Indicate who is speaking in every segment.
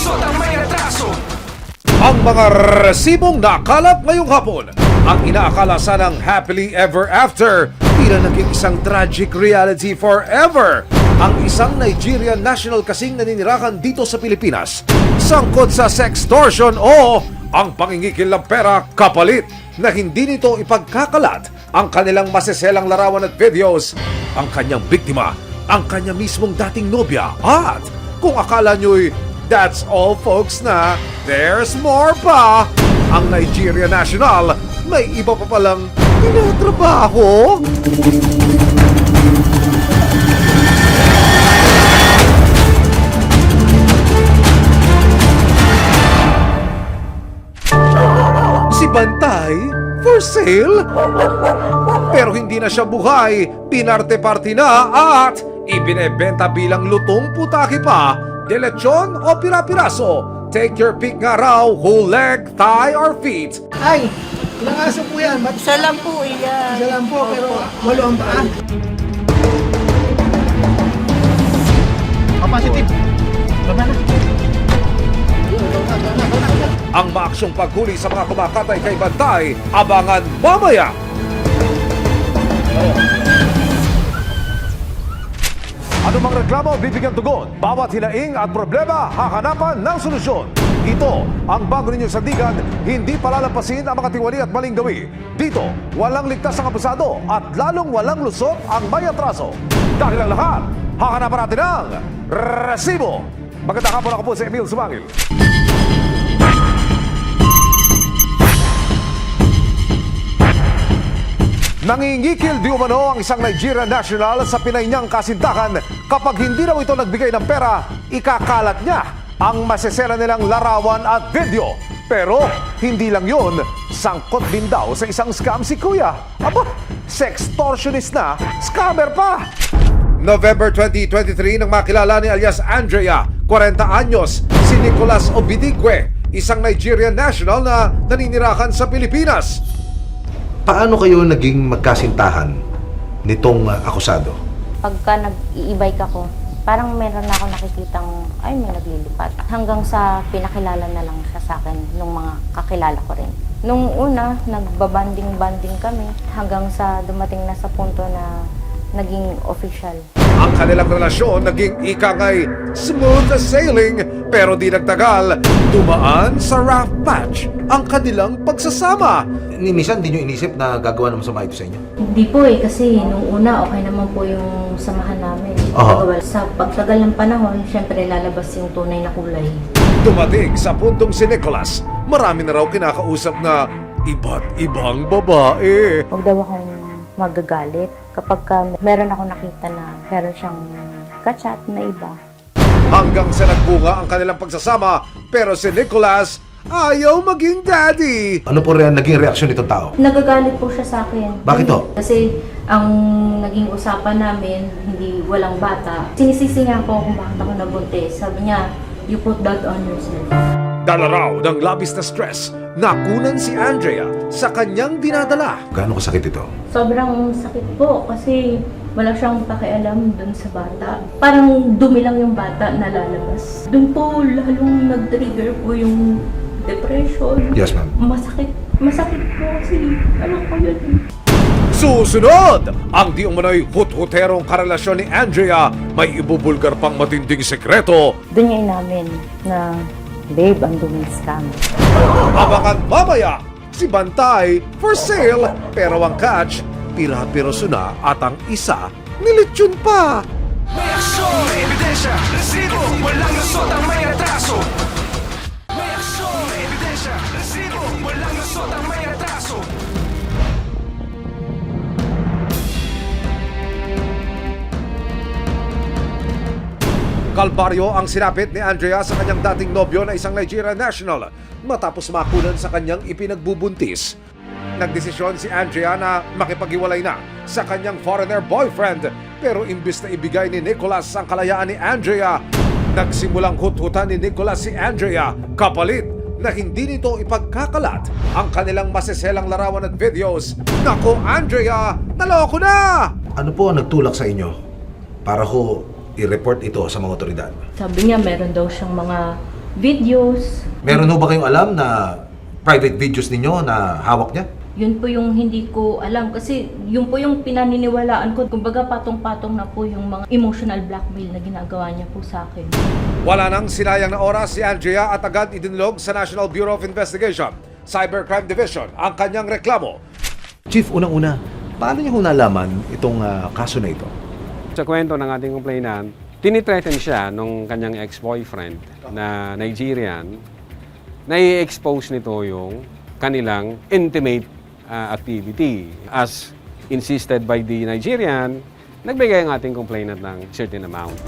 Speaker 1: lusot ang may atraso.
Speaker 2: Ang mga resibong nakalap ngayong hapon, ang inaakala sanang happily ever after, tila naging isang tragic reality forever. Ang isang Nigerian national kasing naninirahan dito sa Pilipinas, sangkot sa sextortion o ang pangingikil ng pera kapalit na hindi nito ipagkakalat ang kanilang maseselang larawan at videos. Ang kanyang biktima, ang kanya mismong dating nobya. At kung akala nyo'y that's all folks na, there's more pa. Ang Nigeria National may iba pa palang tinatrabaho. Si Bantay for sale? Pero hindi na siya buhay, pinarte-parte na at ibinebenta bilang lutong putaki pa, de lechon o pira-piraso. Take your pick nga raw, whole leg, thigh or feet.
Speaker 3: Ay, ilang aso po yan?
Speaker 4: Isa lang po iyan.
Speaker 3: Isa lang po, pero walo ang paa. Positive. Baba na.
Speaker 2: Ang maaksyong paghuli sa mga kumakatay kay Bantay, abangan mamaya! Anumang reklamo, bibigyan tugon. Bawat hinaing at problema, hakanapan ng solusyon. Ito ang bago ninyong sandigan, hindi palalampasin ang mga tiwali at maling gawi. Dito, walang ligtas ang abusado at lalong walang lusot ang may atraso. Dahil ang lahat, hakanapan natin ang resibo. Magandang hapon, ako po si Emil Sumangil. Nangingikil di umano ang isang Nigerian national sa Pinay niyang kasintahan kapag hindi raw ito nagbigay ng pera, ikakalat niya ang masesera nilang larawan at video. Pero hindi lang yun, sangkot din daw sa isang scam si Kuya. Aba, sextortionist na, scammer pa! November 2023 nang makilala ni alias Andrea, 40 anyos, si Nicolas Obidigwe, isang Nigerian national na naninirahan sa Pilipinas.
Speaker 5: Paano kayo naging magkasintahan nitong akusado?
Speaker 4: Pagka nag-i-e-bike ako, parang meron na ako nakikitang, ay may naglilipat. Hanggang sa pinakilala na lang siya sa akin nung mga kakilala ko rin. Nung una, nagbabanding-banding kami hanggang sa dumating na sa punto na naging official.
Speaker 2: Ang kanilang relasyon naging ikangay smooth as sailing, pero di nagtagal, dumaan sa rough patch ang kanilang pagsasama.
Speaker 5: Minsan di nyo inisip na gagawa ng masama ito sa inyo?
Speaker 4: Hindi po kasi nung una okay naman po yung samahan namin.
Speaker 5: Aha.
Speaker 4: Sa pagtagal ng panahon, syempre lalabas yung tunay na kulay.
Speaker 2: Dumating sa puntong si Nicholas, marami na raw kinakausap na iba't ibang babae.
Speaker 4: Huwag daw akong magagalit kapag meron ako nakita na meron siyang kachat na iba.
Speaker 2: Hanggang sa nagbunga ang kanilang pagsasama, pero si Nicholas ayaw maging daddy.
Speaker 5: Ano po rin naging reaksyon nitong tao?
Speaker 4: Nagagalit po siya sa akin.
Speaker 5: Bakit to?
Speaker 4: Kasi ang naging usapan namin, hindi walang bata. Sinisisi niya po kung bakit ako nabuntis. Sabi niya, you put that on yourself.
Speaker 2: Dala raw ng labis na stress, nakunan si Andrea sa kanyang dinadala.
Speaker 5: Gaano kasakit ito?
Speaker 4: Sobrang sakit po kasi wala siyang pakialam dun sa bata. Parang dumi lang yung bata na lalabas. Dun po lalong nag-trigger po yung depression.
Speaker 5: Yes, ma'am.
Speaker 4: Masakit po kasi anak ko yun.
Speaker 2: Susunod! Ang di umano'y hut-huterong karelasyon ni Andrea, may ibubulgar pang matinding sekreto.
Speaker 4: Doon niya inamin na, babe, ang duming scam.
Speaker 2: Abangan mamaya, si Bantay for sale, pero ang catch, pira-piroso na at ang isa, nilitsyon pa.
Speaker 1: May aksyon, may ebidensya, resibo, walang lusot ang may atraso. May aksyon, may ebidensya, resibo, walang lusot ang may atraso.
Speaker 2: Kalbaryo ang sinapit ni Andrea sa kanyang dating nobyo na isang Nigerian national matapos makunan sa kanyang ipinagbubuntis. Nagdesisyon si Andrea na makipaghiwalay na sa kanyang foreigner boyfriend, pero imbis na ibigay ni Nicholas ang kalayaan ni Andrea, nagsimulang hut-hutan ni Nicholas si Andrea kapalit na hindi nito ipagkakalat ang kanilang maseselang larawan at videos. Nako Andrea, naloko na!
Speaker 5: Ano po ang nagtulak sa inyo para ho i-report ito sa mga otoridad?
Speaker 4: Sabi niya meron daw siyang mga
Speaker 6: videos.
Speaker 5: Meron ho ba kayong alam na private videos ninyo na hawak niya?
Speaker 6: Yun po yung hindi ko alam kasi yun po yung pinaniniwalaan ko. Kumbaga patong-patong na po yung mga emotional blackmail na ginagawa niya po sa akin.
Speaker 2: Wala nang sinayang na oras si Andrea at agad idinulog sa National Bureau of Investigation, Cybercrime Division, ang kanyang reklamo.
Speaker 5: Chief, unang-una, paano niyo ho nalaman itong kaso na ito?
Speaker 7: Sa kwento ng ating complainant, tinitreaten siya nung kanyang ex-boyfriend na Nigerian na i-expose nito yung kanilang intimate activity. As insisted by the Nigerian, nagbigay ang ating complainant ng certain amount.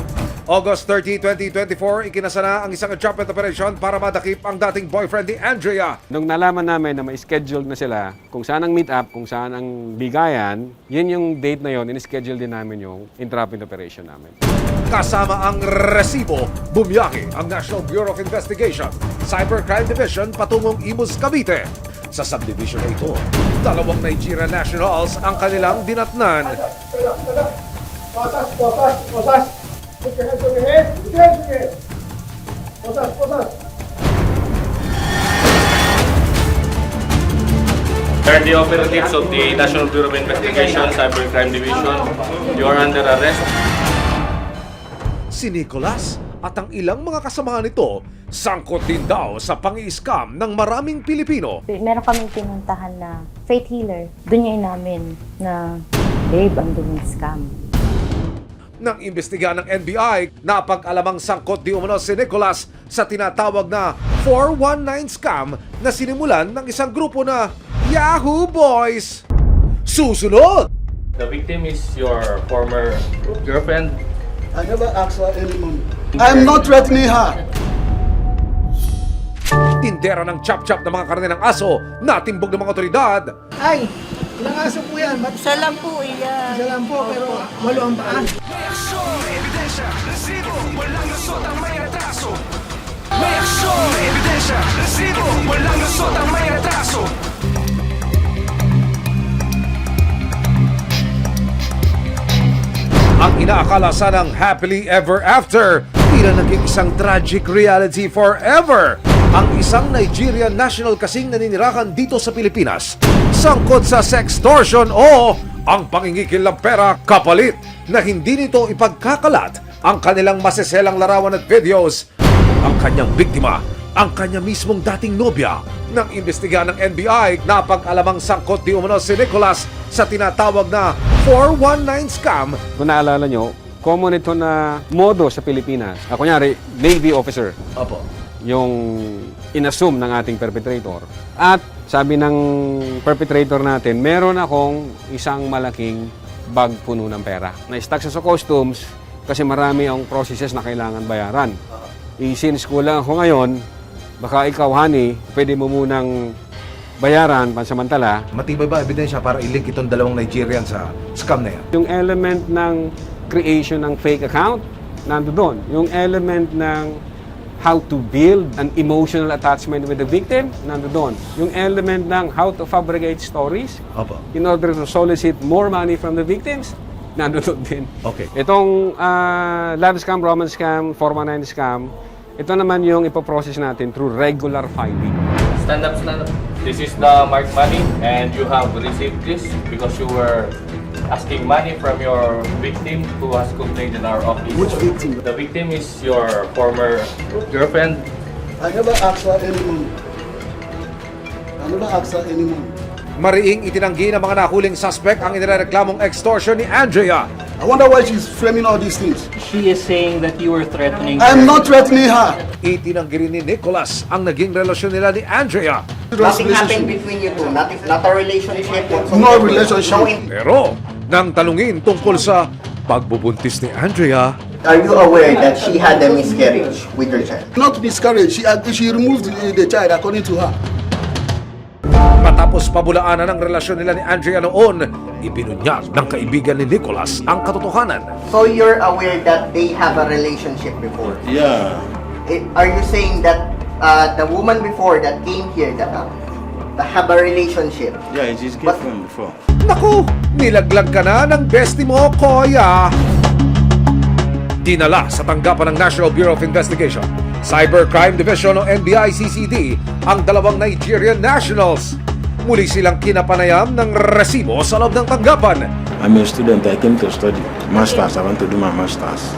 Speaker 2: August 30, 2024, ikinasa na ang isang entrapment operation para madakip ang dating boyfriend ni Andrea.
Speaker 7: Nung nalaman namin na may scheduled na sila, kung saan ang meet up, kung saan ang bigayan, yun yung date na yun, in-schedule din namin yung entrapment operation namin.
Speaker 2: Kasama ang resibo, bumiyahe ang National Bureau of Investigation, Cybercrime Division patungong Imus, Cavite. Sa subdivision na ito, 2 Nigerian nationals ang kanilang dinatnan.
Speaker 3: Posas, posas, posas. Put your hands on your head. Put your hands on your head. Posas, posas.
Speaker 8: They're the operatives of the National Bureau of Investigation, Cybercrime Division. You are under arrest.
Speaker 2: Si Nicholas at ang ilang mga kasamahan nito sangkot din daw sa pang-i-scam ng maraming Pilipino.
Speaker 4: Meron kaming pinuntahan na faith healer. Doon niya inamin na, babe, ang duming scam.
Speaker 2: Nang imbestiga ng NBI, napag-alamang sangkot di umano si Nicholas sa tinatawag na 419 scam na sinimulan ng isang grupo na Yahoo Boys. Susunod!
Speaker 8: The victim is your former girlfriend.
Speaker 3: I never asked her any money. I'm not threatening her.
Speaker 2: Tindera ng chop-chop ng mga karne ng aso, natimbog ng mga otoridad.
Speaker 3: Ay, ilang aso po yan?
Speaker 9: Isa lang po iyan.
Speaker 3: Isa lang po, pero 8 ang paa.
Speaker 1: May aksyon, may ebidensya, resibo, walang lusot ang may atraso. May aksyon, may ebidensya, resibo, walang lusot ang may atraso.
Speaker 2: Ang inaakala sanang happily ever after, tila naging isang tragic reality forever. Ang isang Nigerian national kasing naninirahan dito sa Pilipinas, sangkot sa sextortion o ang pangingikil ng pera kapalit na hindi nito ipagkakalat ang kanilang maseselang larawan at videos. Ang kanyang biktima, ang kanya mismong dating nobya. Nang imbestiga ng NBI, napag-alamang sangkot di umano si Nicholas sa tinatawag na 419 scam.
Speaker 7: Kung naalala nyo, common ito na modo sa Pilipinas. Kunyari, Navy officer.
Speaker 5: Opo.
Speaker 7: Yung inassume ng ating perpetrator. At sabi ng perpetrator natin, meron akong isang malaking bag puno ng pera. Na-stack sa customs kasi marami ang processes na kailangan bayaran. Since kulang ako ngayon, baka ikaw, honey, pwede mo munang bayaran pansamantala.
Speaker 5: Matibay ba ebidensya para i-link itong 2 Nigerian sa scam na yan?
Speaker 7: Yung element ng creation ng fake account, nando doon. Yung element ng how to build an emotional attachment with the victim, nando doon. Yung element ng how to fabricate stories
Speaker 5: Opo.
Speaker 7: in order to solicit more money from the victims, nando doon din.
Speaker 5: Okay.
Speaker 7: Itong love scam, romance scam, 419 scam, ito naman yung ipoprocess natin through regular filing.
Speaker 8: Stand up, stand up. This is the marked money and you have received this because you were asking money from your victim who has complained in our office.
Speaker 3: Which victim?
Speaker 8: The victim is your former girlfriend.
Speaker 3: I never asked her any money. I never asked her any money.
Speaker 2: Mariing itinanggi ng mga nahuling suspect ang inireklamong extortion ni Andrea.
Speaker 3: I wonder why she's framing all these things.
Speaker 10: She is saying that you were threatening
Speaker 3: I'm
Speaker 10: her.
Speaker 3: not threatening her.
Speaker 2: Itinanggi rin ni Nicholas ang naging relasyon nila ni Andrea.
Speaker 9: Nothing happened between you two. Nothing, not a relationship whatsoever.
Speaker 3: No relationship.
Speaker 9: No in-
Speaker 2: Pero nang talungin tungkol sa pagbubuntis ni Andrea,
Speaker 9: Are you aware that she had a miscarriage with her child?
Speaker 3: Not discouraged. She removed the child according to her.
Speaker 2: matapos pabulaanan ang relasyon nila ni Andrea noon, ibinunyag ng kaibigan ni Nicholas ang katotohanan.
Speaker 9: So you're aware that they have a relationship before?
Speaker 11: Yeah.
Speaker 9: Are you saying that the woman before that came here, that have a relationship?
Speaker 11: Yeah, it's his girlfriend before.
Speaker 2: Naku, nilaglag ka na ng bestie mo, Koya! dinala sa tanggapan ng National Bureau of Investigation, Cybercrime Division o NBI-CCD ang dalawang Nigerian nationals. Muli silang kinapanayam ng resibo sa loob ng tanggapan.
Speaker 11: I'm a student. I came to study masters. I want to do my masters.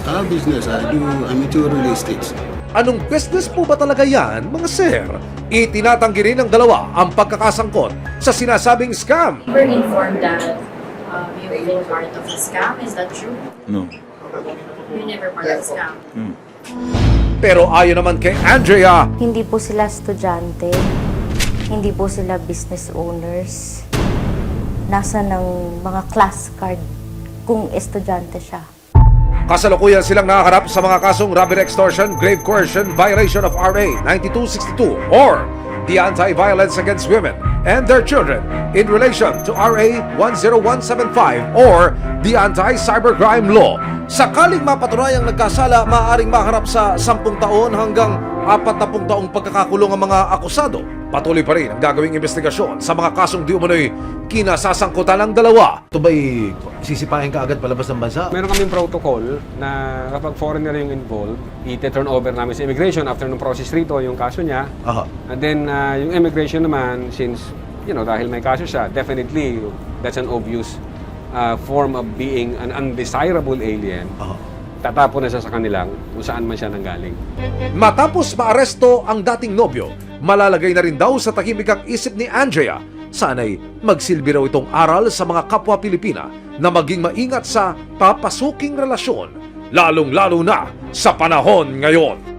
Speaker 3: I have business. I'm into real estate.
Speaker 2: Anong business po ba talaga yan, mga sir? Itinatanggi rin ng dalawa ang pagkakasangkot sa sinasabing scam.
Speaker 12: We're informed that you've been part of a scam. Is that true?
Speaker 11: No.
Speaker 12: You never part of a scam.
Speaker 2: Pero ayon naman kay Andrea,
Speaker 4: Hindi po sila estudyante, hindi po sila business owners. Nasa ng mga class card kung estudyante siya.
Speaker 2: kasalukuyan silang nakaharap sa mga kasong robbery, extortion, grave coercion, violation of RA 9262 or the Anti-Violence Against Women and Their Children in relation to RA 10175 or the Anti-Cybercrime Law. Sakaling mapatunayang nagkasala, maaaring maharap sa 10 taon hanggang 40 taong pagkakakulong ang mga akusado. Patuloy pa rin ang gagawing investigasyon sa mga kasong di umano'y kinasasangkutan ng dalawa.
Speaker 5: Ito ba'y sisipahin ka agad palabas ng bansa?
Speaker 7: Meron kaming protocol na kapag foreigner yung involved, i-turn over namin sa immigration after ng process rito yung kaso niya.
Speaker 5: Aha.
Speaker 7: And then yung immigration naman, since dahil may kaso siya, definitely that's an obvious form of being an undesirable alien.
Speaker 5: Aha.
Speaker 7: Tatapon na siya sa kanilang kung saan man siya nanggaling.
Speaker 2: Matapos maaresto ang dating nobyo, malalagay na rin daw sa tahimikang isip ni Andrea, sana'y magsilbi raw itong aral sa mga kapwa Pilipina na maging maingat sa papasuking relasyon, lalong-lalo na sa panahon ngayon.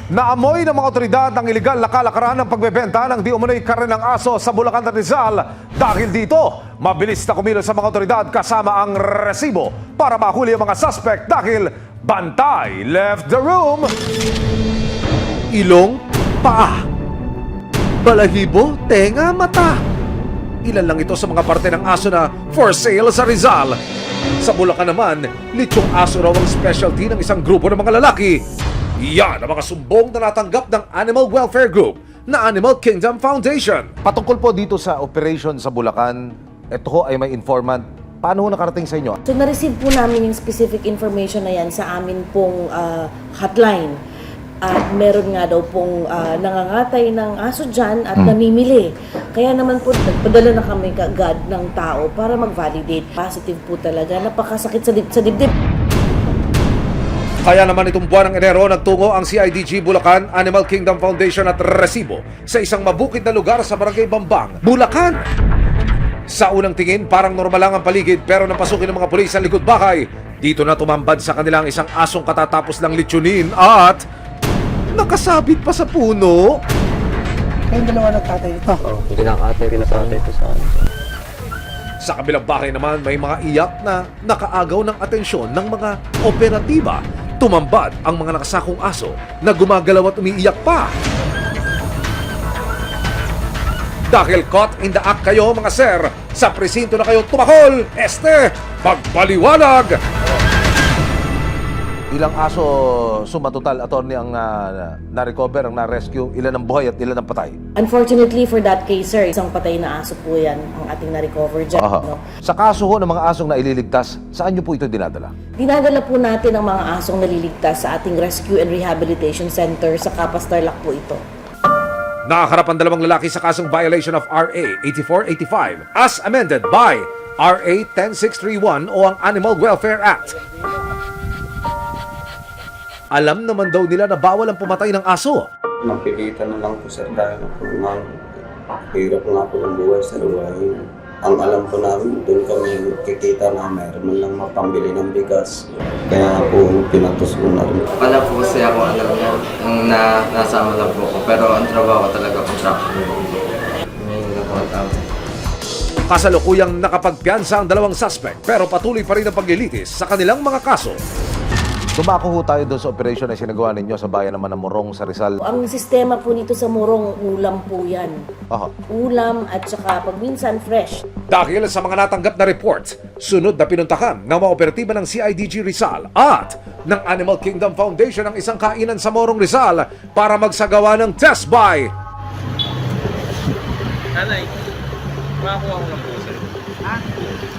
Speaker 2: Naamoy ng mga otoridad ang iligal na kalakaran ng pagbebenta ng di umano'y karne ng aso sa Bulacan at Rizal. Dahil dito, mabilis na kumilos sa mga otoridad kasama ang resibo para mahuli ang mga suspect dahil bantay left the room. Ilong, paa, balahibo, tenga, mata. Ilan lang ito sa mga parte ng aso na for sale sa Rizal. Sa Bulacan naman, litsong aso raw ang specialty ng isang grupo ng mga lalaki. Yan ang mga sumbong na natanggap ng Animal Welfare Group na Animal Kingdom Foundation.
Speaker 5: Patungkol po dito sa operation sa Bulacan, ito ho ay may informant. Paano ho nakarating sa inyo?
Speaker 13: So na-receive po namin yung specific information na yan sa amin pong hotline. At meron nga daw pong nangangatay ng aso dyan at namimili. Kaya naman po nagpadala na kami kaagad ng tao para mag-validate. Positive po talaga. Napakasakit sa dibdib.
Speaker 2: Kaya naman itong buwan ng Enero, nagtungo ang CIDG Bulacan Animal Kingdom Foundation at resibo sa isang mabukid na lugar sa Barangay Bambang, Bulacan. Sa unang tingin, parang normal lang ang paligid pero nang pasukin ng mga pulis ang likod bahay, dito na tumambad sa kanilang isang asong katatapos lang litsunin at nakasabit pa sa puno.
Speaker 3: Kayong dalawa nagtatay ito.
Speaker 10: Pinakatay ko sa akin.
Speaker 2: Sa kabilang bahay naman, may mga iyak na nakaagaw ng atensyon ng mga operatiba. Tumambad ang mga nakasakong aso na gumagalaw at umiiyak pa. Dahil caught in the act kayo mga sir, sa presinto na kayo tumakol, magpaliwanag!
Speaker 5: Ilang aso sumatotal, attorney, ang na-recover, ang na-rescue? Ilan ang buhay at ilan ang patay?
Speaker 13: Unfortunately for that case, sir, isang patay na aso po yan ang ating na-recover dyan.
Speaker 5: Aha.
Speaker 13: No?
Speaker 5: Sa kaso ho ng mga asong naililigtas, saan nyo po ito dinadala?
Speaker 13: Dinadala po natin ang mga asong naliligtas sa ating Rescue and Rehabilitation Center sa Capas Tarlac po ito.
Speaker 2: Nakaharap ang dalawang lalaki sa kasong violation of RA 8485 as amended by RA 10631 o ang Animal Welfare Act. Alam naman daw nila na bawal ang pumatay ng aso.
Speaker 14: Napilitan na lang po sir dahil po hirap nga po ng buhay sa luwahin. Ang alam po namin, doon kami kikita na meron man lang mapambili ng bigas. Kaya po pinatos ko na rin.
Speaker 15: Wala po kasi ako alam niya, nasama lang po ako. Pero ang trabaho ko talaga contractor. May nakakatawa.
Speaker 2: Kasalukuyang nakapagpiansa ang dalawang suspect pero patuloy pa rin ang paglilitis sa kanilang mga kaso.
Speaker 5: Tumako ho tayo doon sa operation na sinagawa ninyo sa bayan naman ng Morong sa Rizal.
Speaker 13: Ang sistema po nito sa Morong, ulam po yan.
Speaker 5: Aha.
Speaker 13: Ulam at saka pag minsan fresh.
Speaker 2: Dahil sa mga natanggap na report, sunod na pinuntahan ng mga operatiba ng CIDG Rizal at ng Animal Kingdom Foundation ang isang kainan sa Morong Rizal para magsagawa ng test buy.
Speaker 10: Nanay, makakuha ko ng puso.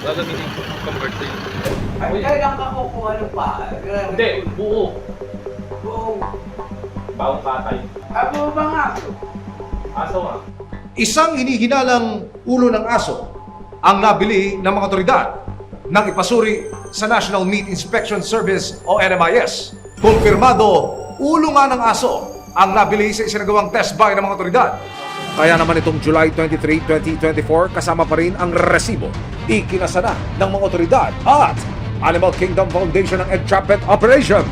Speaker 8: Gagamitin ko. Convert to yun.
Speaker 3: Ay, kailangan ka kukuha ng pa.
Speaker 8: Hindi, buo.
Speaker 3: Buong.
Speaker 8: Bawang katay.
Speaker 3: Abo ba nga?
Speaker 8: Aso nga.
Speaker 2: Isang hinihinalang ulo ng aso ang nabili ng mga otoridad nang ipasuri sa National Meat Inspection Service o NMIS. Kumpirmado, ulo nga ng aso ang nabili sa isinagawang test buy ng mga otoridad. Kaya naman itong July 23, 2024, kasama pa rin ang resibo. Ikinasana ng mga otoridad at Animal Kingdom Foundation ng Entrapment Operation.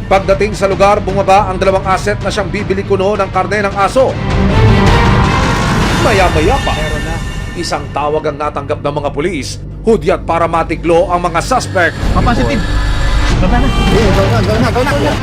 Speaker 2: Pagdating sa lugar, bumaba ang dalawang asset na siyang bibili kuno ng karne ng aso. Maya-maya pa, isang tawag ang natanggap ng mga pulis. Hudyat para matiglo ang mga suspect.
Speaker 3: Positive. Baba na. Go na.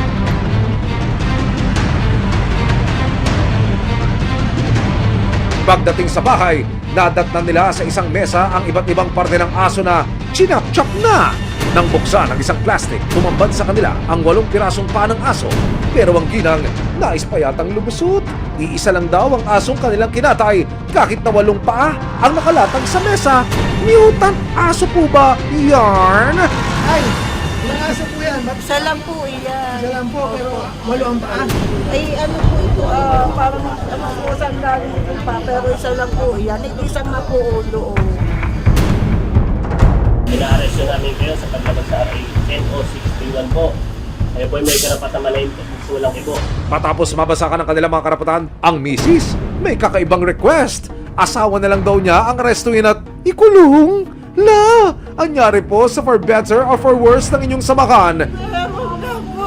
Speaker 2: Pagdating sa bahay, nadatnan nila sa isang mesa ang iba't ibang parte ng aso na chinap-chop na. Nang buksan ang isang plastic, tumambad sa kanila ang 8 pirasong paa ng aso. Pero ang ginang, nais pa yatang lumusot. Iisa lang daw ang asong kanilang kinatay kahit na 8 paa ang nakalatag sa mesa. Mutant aso po ba? Yarn?
Speaker 3: Ay, ilang aso po yan?
Speaker 16: Isa lang po iyan.
Speaker 3: Isa lang po, pero 8 ang paa.
Speaker 16: Ay ano po ito, parang pusang galing ito pa, pero isa lang po iyan. Isang na po ulo.
Speaker 10: Ina-arrest namin kayo sa paglabag sa RA 10061 po. Kayo po ay may karapatan malayin kulang ibo.
Speaker 2: Matapos mabasakan ng kanilang mga karapatan, ang misis may kakaibang request. Asawa na lang daw niya ang arestuhin at ikulong. La! Anyari po sa for better or for worse ng inyong samahan.
Speaker 16: Pero na po,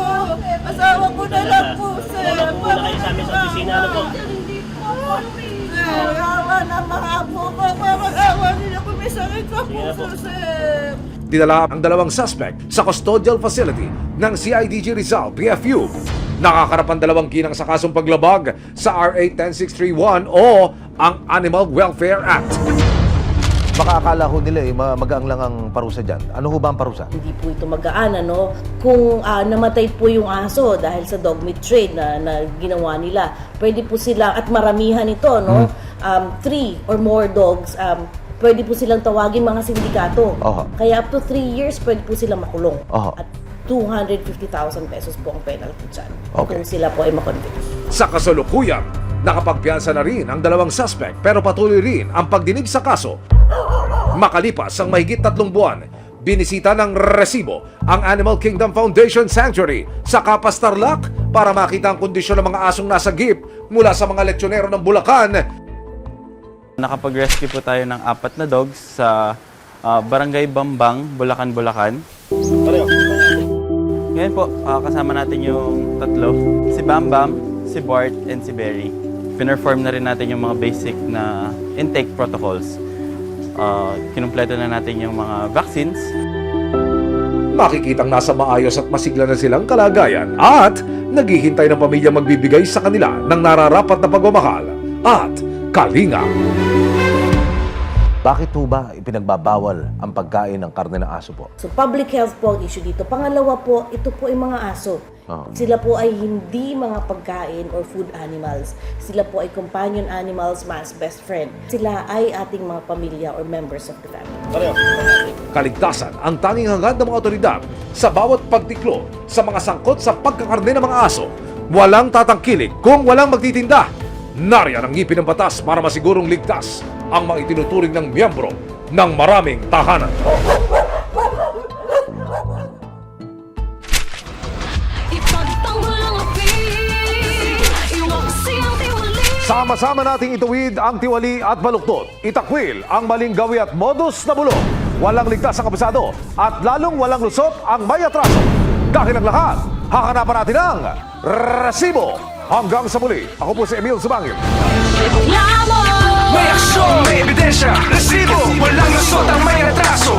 Speaker 16: asawa ko na lang po, sir.
Speaker 10: Wala po na kayo sa amin sa opisina, ano po?
Speaker 16: Awa na mga po ko, awa nila kung may sakit sa puso, sir.
Speaker 2: Dinala ang dalawang suspect sa custodial facility ng CIDG Rizal PFU. Nakakarap ang dalawang ginang sa kasong paglabag sa RA 10631 o ang Animal Welfare Act.
Speaker 5: Baka akala ho nila magaang lang ang parusa dyan. Ano ho ba ang parusa?
Speaker 13: Hindi po ito magaan, ano? Kung namatay po yung aso dahil sa dog meat trade na ginawa nila, pwede po sila, at maramihan ito, no? 3 or more dogs, pwede po silang tawagin mga sindikato. Kaya up to 3 years, pwede po silang makulong. At 250,000 pesos po ang penalty dyan. Kung sila po ay makonvict.
Speaker 2: Sa kasalukuyan, nakapagpiyansa na rin ang dalawang suspect pero patuloy rin ang pagdinig sa kaso. Makalipas ang mahigit 3 buwan, binisita ng resibo ang Animal Kingdom Foundation Sanctuary sa Capas, Tarlac para makita ang kondisyon ng mga asong nasa gip mula sa mga leksiyonero ng Bulacan.
Speaker 17: Nakapag-rescue po tayo ng 4 na dogs sa Barangay Bambang, Bulacan, Bulacan. Ngayon po, kasama natin yung 3, si Bambam, si Bart, and si Berry. Pinerform na rin natin yung mga basic na intake protocols. Kinumpleto na natin yung mga vaccines.
Speaker 2: Makikitang nasa maayos at masigla na silang kalagayan at naghihintay ng pamilya magbibigay sa kanila ng nararapat na pagmamahal at kalinga.
Speaker 5: Bakit ho ba ipinagbabawal ang pagkain ng karne ng aso po?
Speaker 13: So public health po ang issue dito. Pangalawa po, ito po ay mga aso. Sila po ay hindi mga pagkain or food animals. Sila po ay companion animals, man's best friend. Sila ay ating mga pamilya or members of the family.
Speaker 2: Kaligtasan ang tanging hangad ng mga otoridad sa bawat pagtiklo sa mga sangkot sa pagkakarne ng mga aso. Walang tatangkilik kung walang magtitinda. Nariyan ang ngipin ng batas para masigurong ligtas ang mga itinuturing ng miyembro ng maraming tahanan. Sama-sama nating ituwid ang tiwali at baluktot. Itakwil ang maling gawi at modus na bulong. Walang ligtas ang kabisado at lalong walang lusot ang may atraso. Dahil ang lahat, hakanapan natin ang resibo. Hanggang sa muli, ako po si Emil Subangil.
Speaker 1: May aksyon, may ebidensya, resibo, walang lusot ang may atraso.